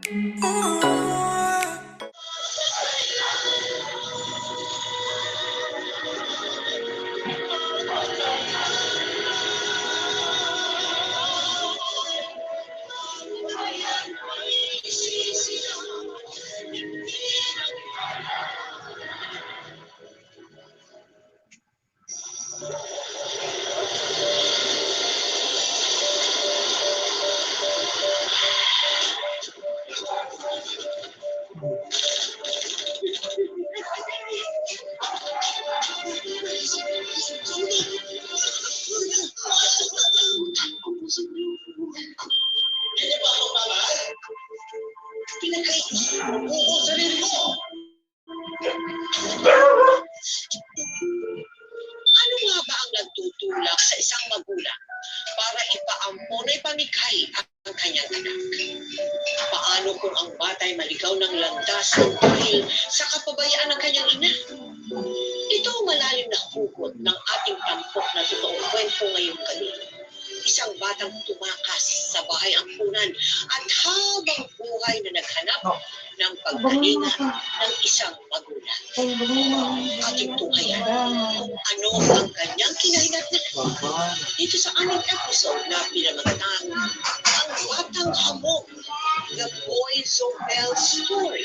Ano nga ba ang nagtutulak sa isang magulang para ipaampon ay pamigay ang kanyang anak? Paano kung ang bata'y maligaw ng landas dahil sa kapabayaan ng kanyang ina? Ito ang malalim na hugot ng ating tampok na totoong kwento ngayong gabi. Isang batang tumakas sa bahay ampunan at habang buhay na naghanap ng pagkalinga ng isang magulang. Ating tunghayan kung ano ang kanyang kinahinatnan. Dito sa aming episode na pinamagatang Ang Batang Hamog, The Boy Zobel Story.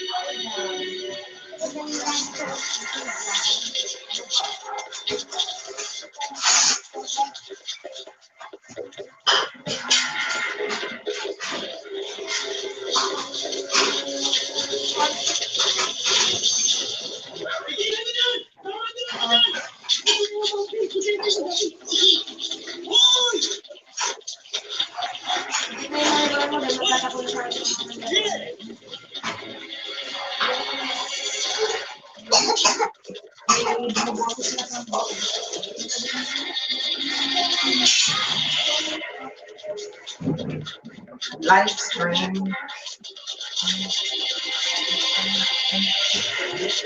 Live stream.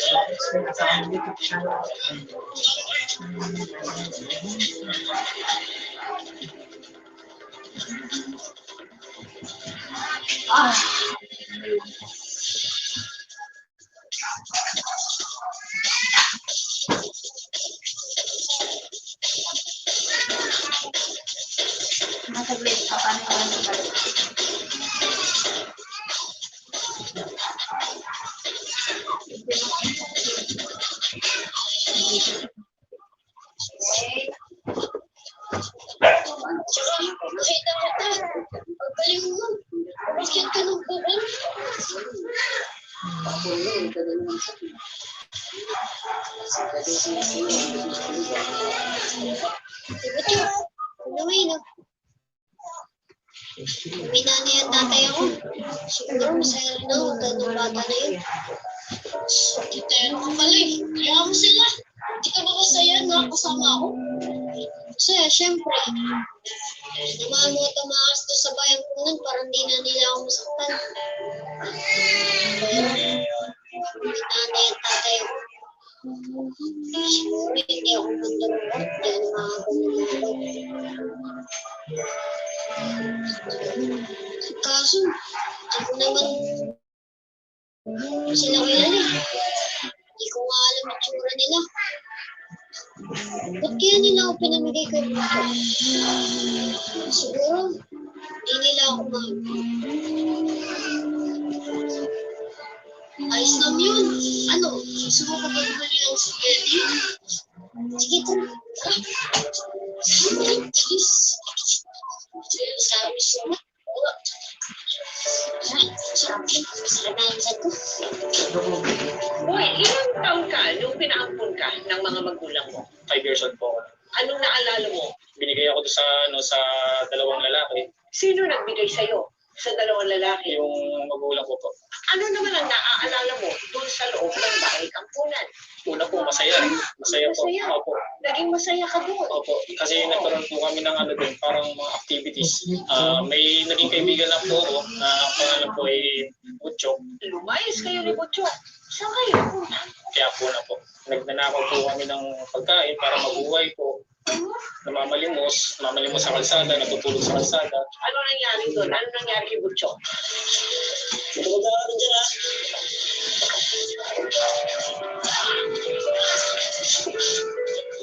Live stream sa aming YouTube channel. Masaglit pa paano naman sa balik. Nakita kita. Pagaling mo. Bakit ka nang bubong? Diba, Uwi na. Uwi na niya tatay ako. Siguro masaya rin ako dahil ng bata na yun. Titayan mo pala eh. Kaya mo sila. Hindi ka ba masaya na kasama ako? Masaya, syempre. Namaan mo tumakas doon sa bayan ko nun para hindi na nila ako masaktan. Pero, kita na yung tatay ko. Siguro hindi ako magdalawat dahil makakagulong. Kaso, hindi ko naman sila kilala. Hindi ko nga alam ang tsura nila. Ba't kaya nila ako pinamigay kay Buto? Siguro, hindi nila ako mahal. Ayos lang yun. Ano? Gusto mo ka pagbali ng spaghetti? Sige, tara. Sabi siya. Uy, ilang taon ka nung pinaampon ka ng mga magulang mo? 5 years old po ako. Anong naalala mo? Binigay ako sa sa dalawang lalaki, Sino nagbigay sa'yo sa dalawang lalaki? yung magulang ko po. Ano naman ang naaalala mo doon sa loob ng bahay kampunan? Una po, masaya. Masaya po. Masaya. Opo. Naging masaya ka doon. Opo. Kasi nagkaroon po kami ng ano din, parang mga activities. May naging kaibigan lang po ako na pangalan po ay Butchok. Lumayas kayo ni Butcho. Saan kayo punta? Kaya po na po. Nagnanakaw po kami ng pagkain para mabuhay po. Namamalimos sa kalsada, natutulog sa kalsada. Ano nangyari doon? Ano nangyari kay Butcho? Ito mag-aaral dyan ha.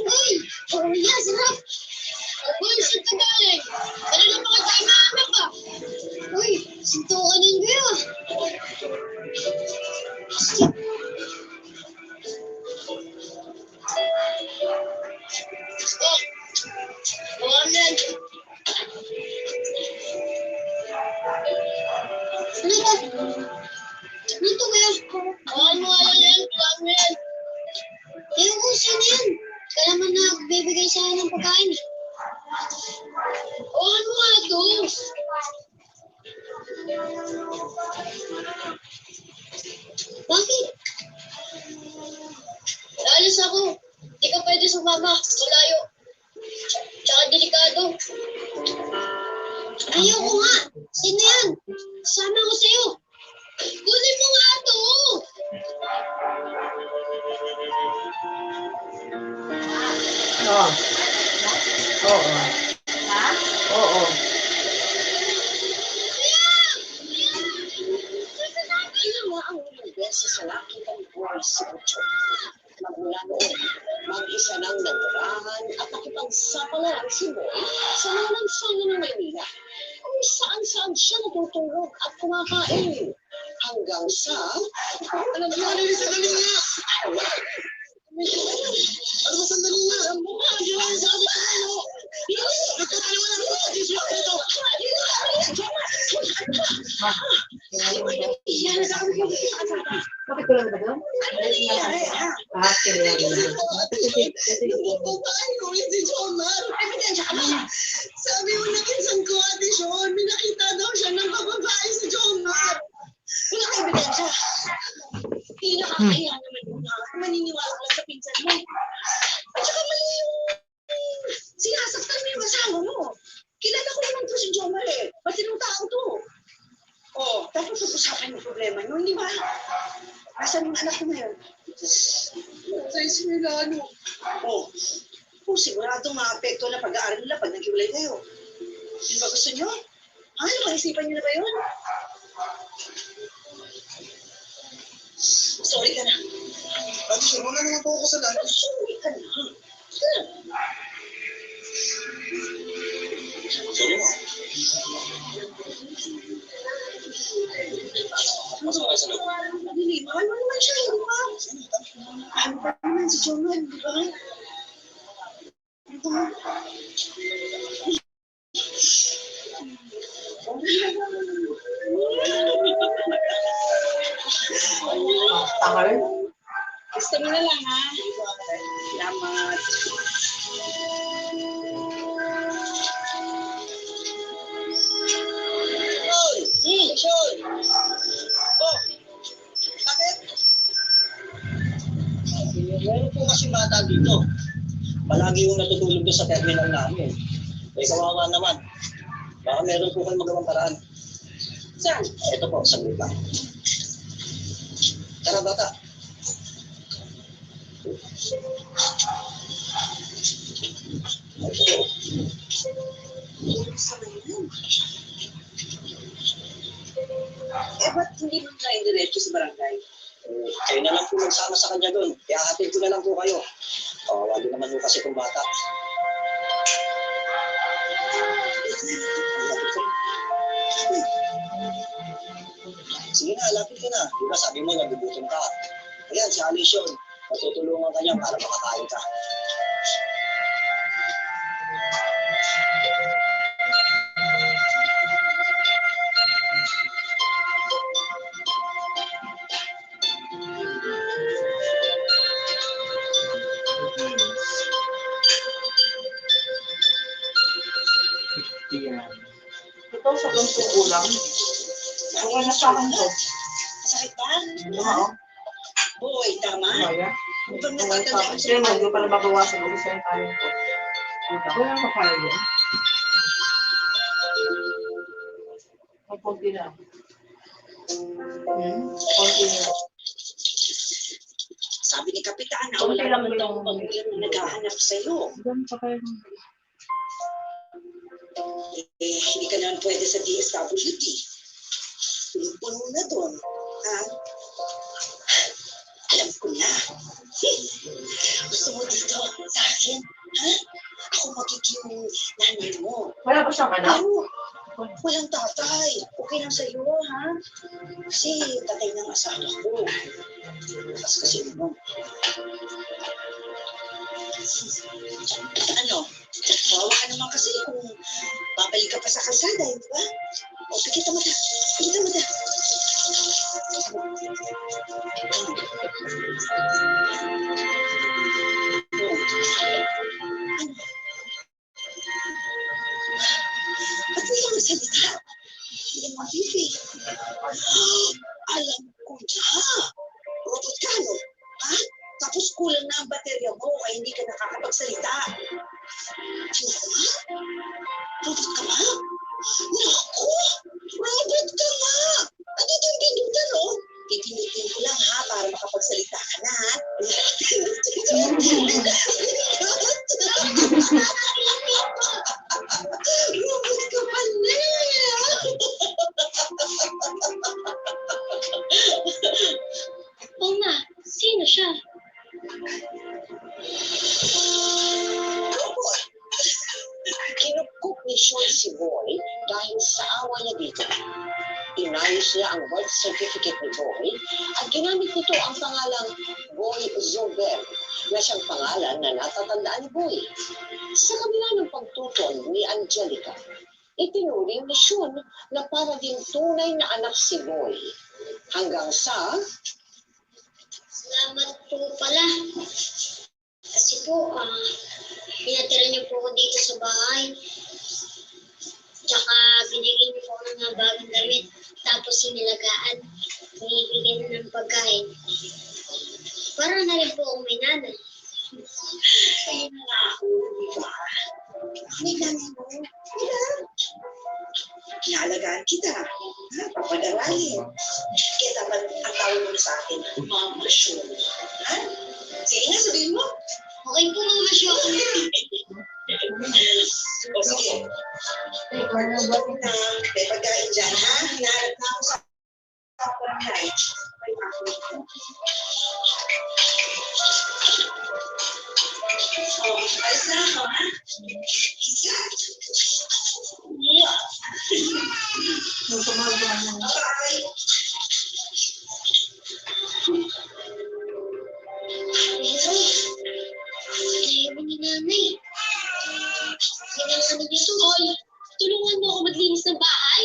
Uy! Oh, yeah, sarap! Uy, saan ka galing? Kanina pa kita inaanap ah! Uy, sintukanin ko yun! Oh! Buwanan! Ano to? Ano to kaya? Ano yan? Plano yan? Ewan ko sino yan? Kaya naman nagbibigay sa akin ng pagkain eh. O ano nga to? Bakit? Naalis ako. Di ka pwede sumama. Malayo. Tsaka delikado. Ayoko nga. Sino yan? Sama ko sa'yo. Kunin mo nga to. Oo. Oo. Ha? Oo. Ginawa ang unang beses sa nakitang buhay si Ocho. Magmula noon, mag-isa nang nagurahan at nakipagsapalan si Boy sa mga lansangan ng Maynila. Kung saan-saan siya natutulog at kumakain. Hanggang sa... Alam mo, sandali nga! Ano ba sandali nga? Ang mukha, di ba? Sabi ko ano? Nagkakaliwan ako! Yan, sabi ko Bakit ko lang ba doon? Lahat sila yan. Nabubutaan ko rin si Jomar. Sabi mo na kinsan ko, Ate Sean, may nakita daw siya ng bababae si Jomar. Wala ka ebidensya. Hindi nakakaya naman yung maniniwala ka lang sa pinsan mo. At saka mali yung sinasaktan mo yung asawa mo. Kilala ko naman to si Jomar eh. Matinong tao to. Oh, tapos usapan yung problema nyo, hindi ba? Asan yung anak ko na yun? Sa'yo sinilano. Oh, kung siguradong maapekto na pag-aaral nila pag nag-iwalay kayo. Yun ba gusto nyo? Ano, maisipan nyo na ba yun? Sorry ka na. Ate Sean, wala naman po ako sa lahat. Sorry ka na. Sorry mo. Pasok kayo sa loob. Mahal mo naman siya, di ba? Mahal mo pa naman si Jomar, di ba? Tagal. Gusto mo na lang, ha? Salamat. Hoy! Sean! Oh! Bakit? Meron po kasi bata dito. Palagi yung natutulog doon sa terminal namin. Eh, kawawa naman. Baka meron po kayong magawang paraan. Saan? Ito po, sa grupa. Tara, bata. Ito. Saan yun? Eh, ba't hindi mo na diretso sa barangay? Kayo na lang po magsama sa kanya doon. Kaya hatid ko na lang po kayo. Kawawa din naman po kasi itong bata. Sige na, lapit ka na. Di ba sabi mo, nagugutom ka. Ayan, si Alice yun. Matutulungan ka niya para makakain ka. Yan. Ito sa ganitong ulam. Okay na sa akin to. Sakit ba? Ano o? Boy, tama. Kaya? Ibang Okay sa akin. natatanda Kaya mo, hindi pa na babawasan. Gusto yung kanin ko. Wala na kaya yun. May konti na. Konti na. Sabi ni Kapitan, na Konti wala lang naman daw yung- magulang na naghahanap sa'yo. Diyan pa kayo. Eh, hindi ka naman pwede sa DSWD. mag-ipon muna doon. Ha? Alam ko na. Gusto mo dito sa akin? Ha? Ako magiging nanay mo. Wala ba siyang anak? Ano? Walang tatay. Okay lang sa'yo, ha? Kasi tatay ng asawa ko. Bukas kasi mo. Ano? Kawawa ka naman kasi kung babalik ka pa sa kalsada, di ba? O, pikita mo na. Pikita mo na. Ba't hindi ka magsalita? Hindi ka mag-ibig. Alam ko na. Robot ka, no? Ha? Tapos kulang na ang baterya mo kaya hindi ka nakakapagsalita. Ano ka? Robot ka ba? Naku! Robot ka nga! Andito yung pindutan, no? Pipindutin ko lang, ha? Para makapagsalita ka na, ha? Robot ka pala! Oo nga, sino siya? Kinupkup ni Sean si Boy dahil sa awa niya dito. Inayos niya ang birth certificate ni Boy at ginamit nito ang pangalang Boy Zober na siyang pangalan na natatandaan ni Boy. Sa kabila ng pagtutol ni Angelica, itinuring ni Sean na para ding tunay na anak si Boy. Hanggang sa Salamat po pala. Kasi po, pinatira niyo po ako dito sa bahay. Tsaka binigyan niyo po ako ng mga bagong damit. Tapos sinilagaan. Binibigyan na ng pagkain. Para na rin po akong may nanay. Kaya na nga ako, di ba? May nanay mo. Diba? Kinalagaan kita. Ha? Papadaralin. Kaya dapat ang tawag mo sa akin, Mama Sure. Ha? Sige nga, sabihin mo. Okay po, Mama Sure. O sige. May pagkain dyan, ha? Hinahanap na ako sa barangay. Oh, alis na ako, ha? Isa. Yeah. Bye. Pero, ayaw ni nanay. Kailangan niyo ito. Oy, tulungan mo ako maglinis ng bahay.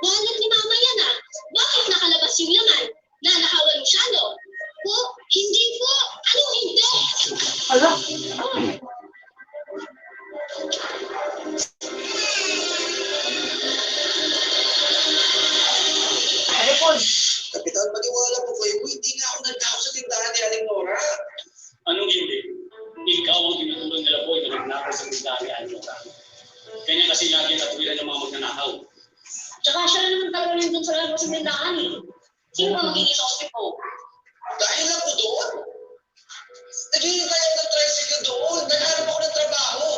Wallet ni mama yan ah. Bakit nakalabas yung laman? Nanakawan mo siya, no? Po, hindi po. Ano hindi? Ala? Ano po? Kapitan, maniwala po kayo, hindi nga ako nagtao sa tindahan ni Aling Nora. Anong hindi? Ikaw ang tinutuloy nila po na nagnakaw sa tindahan ni Aling Nora. Kanya kasi lagi natuloy ng mga magnanakaw. Tsaka siya na naman talaga nandun sa lalo sa tindahan eh. Sino ba magiging sospe po? Dahil lang po doon. Naghihintay ako ng tricycle doon. Naghanap ako ng trabaho.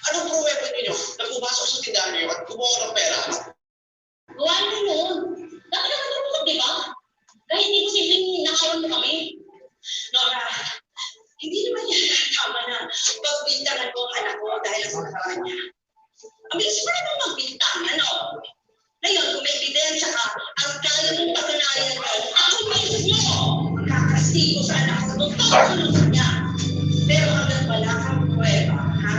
Anong pruweba ninyo? Nagpumasok sa tindahan niyo at kumuha ng pera? Gawa mo noon. Dapat naman tulungan, di ba? Kahit hindi ko simpleng nakawan mo kami. Nora, hindi naman yan tama na pagbintangan ko ang anak ko dahil sa nakaraan niya. Ang bilis pa naman magbintangan, no? Ngayon, kung may ebidensya ka, ang kaya mong patunayan ko, ako mismo magkakastigo sa anak ko nung pagkasunod niya. Pero hanggang wala kang pruweba, ha?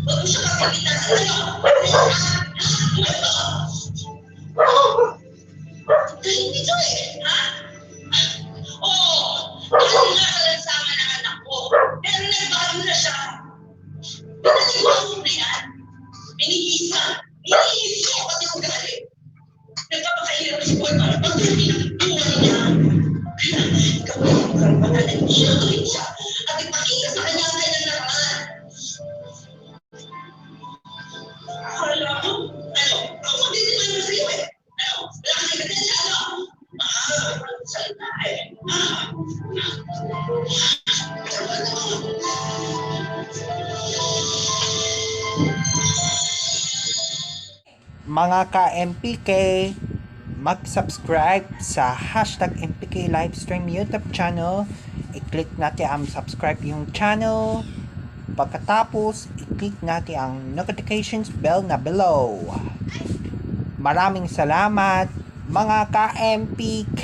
Huwag mo siya kapagitan sa ano? Dahil dito eh, ha? Oo, dahil nga sa lansangan ng anak ko. Pero nagbago na siya. Pinagbago na yan. Binihis ka. Binihis ko pati yung galing. Nagpapakahirap si Boy para pagtuloy ng buhay niya. Kaya ikaw na yung karapatan na sinutuloy siya at ipakita sa kanya ang kanyang nakaraan. Akala ko, ano, ako magdidimanda sa iyo eh. Ano, wala kang ebidensya, ano? Salita eh. Tama naman. Mga ka-MPK, mag-subscribe sa hashtag MPK Livestream YouTube channel. I-click natin ang subscribe yung channel. Pagkatapos, i-click natin ang notifications bell na below. Maraming salamat mga ka-MPK!